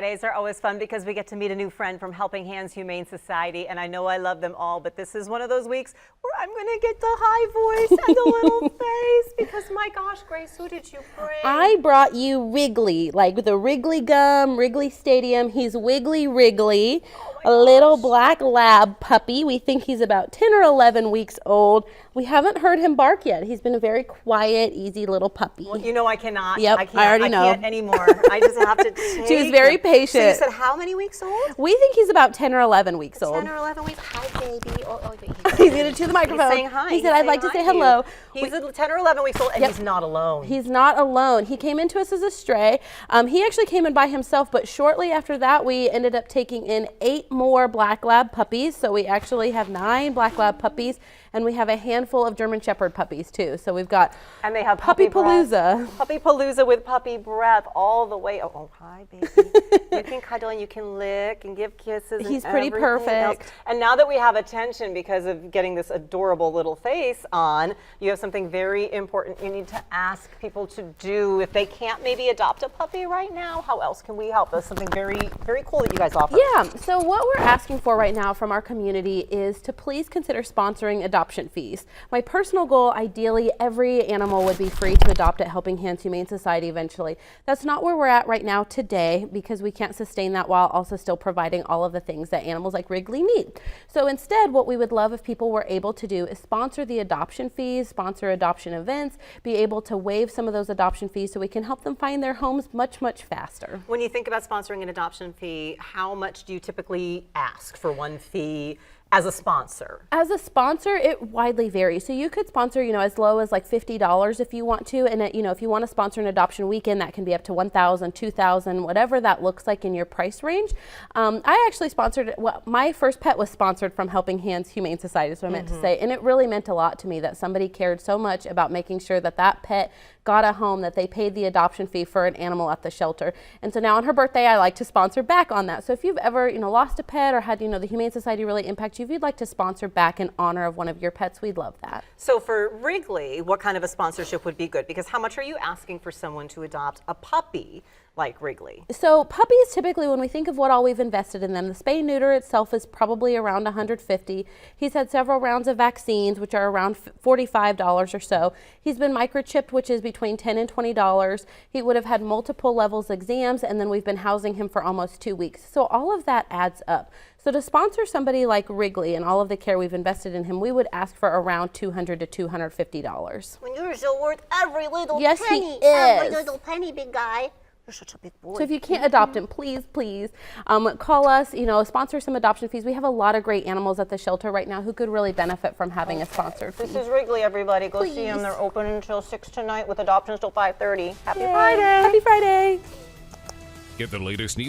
Fridays are always fun because we get to meet a new friend from Helping Hands Humane Society, and I know I love them all, but this is one of those weeks where I'm going to get the high voice and the little face because, my gosh, Grace, who did you bring? I brought you Wriggly, like the Wrigley gum, Wrigley Stadium. He's Wiggly Wriggly, a little black lab puppy. We think he's about 10 or 11 weeks old. We haven't heard him bark yet. He's been a very quiet, easy little puppy. Well, you know I cannot. Yep, I already know. I can't anymore. I just have to take She was very patient. So you said how many weeks old? We think he's about 10 or 11 weeks old. 10 or 11 weeks. Hi, baby. He's going to chew the microphone. He's saying hi. He said, I'd like to say hello. He's 10 or 11 weeks old, and he's not alone. He's not alone. He came into us as a stray. He actually came in by himself, but shortly after that, we ended up taking in 8 more black lab puppies. So we actually have 9 black lab puppies, and we have a handful of German Shepherd puppies too. So we've got Puppy Palooza. Puppy Palooza with puppy breath all the way. Oh, hi, baby. You can cuddle and you can lick and give kisses. He's pretty perfect. Else. And now that we have attention because of getting this adorable little face on, you have something very important you need to ask people to do. If they can't maybe adopt a puppy right now, how else can we help? That's something very, very cool that you guys offer. Yeah, so what we're asking for right now from our community is to please consider sponsoring adoption fees. My personal goal, ideally, every animal would be free to adopt at Helping Hands Humane Society eventually. That's not where we're at right now today because we can't sustain that while also still providing all of the things that animals like Wrigley need. So instead, what we would love if people were able to do is sponsor the adoption fees, sponsor adoption events, be able to waive some of those adoption fees so we can help them find their homes much, much faster. When you think about sponsoring an adoption fee, how much do you typically ask for one fee as a sponsor? As a sponsor, it widely varies. So you could sponsor, as low as like $50 if you want to. And, if you want to sponsor an adoption weekend, that can be up to $1,000, $2,000, whatever that looks like in your price range. I actually sponsored, my first pet was sponsored from Helping Hands Humane Society, is what I meant to say. And it really meant a lot to me that somebody cared so much about making sure that that pet got a home, that they paid the adoption fee for an animal at the shelter. And so now on her birthday, I like to sponsor back on that. So if you've ever, lost a pet or had, the Humane Society really impact you, if you'd like to sponsor back in honor of one of your pets, we'd love that. So for Wrigley, what kind of a sponsorship would be good? Because how much are you asking for someone to adopt a puppy like Wrigley? So puppies, typically, when we think of what all we've invested in them, the spay neuter itself is probably around $150. He's had several rounds of vaccines, which are around $45 or so. He's been microchipped, which is between $10 and $20. He would have had multiple levels exams, and then we've been housing him for almost 2 weeks. So all of that adds up. So to sponsor somebody like Wrigley and all of the care we've invested in him, we would ask for around $200 to $250. When you're so worth every little yes, penny. He is. Every little penny, big guy. You're such a big boy. So if you can't adopt him, please, call us, sponsor some adoption fees. We have a lot of great animals at the shelter right now who could really benefit from having a sponsored fee. This is Wrigley, everybody. Go see them. They're open until 6 tonight with adoptions till 5:30. Happy Friday. Happy Friday. Get the latest news.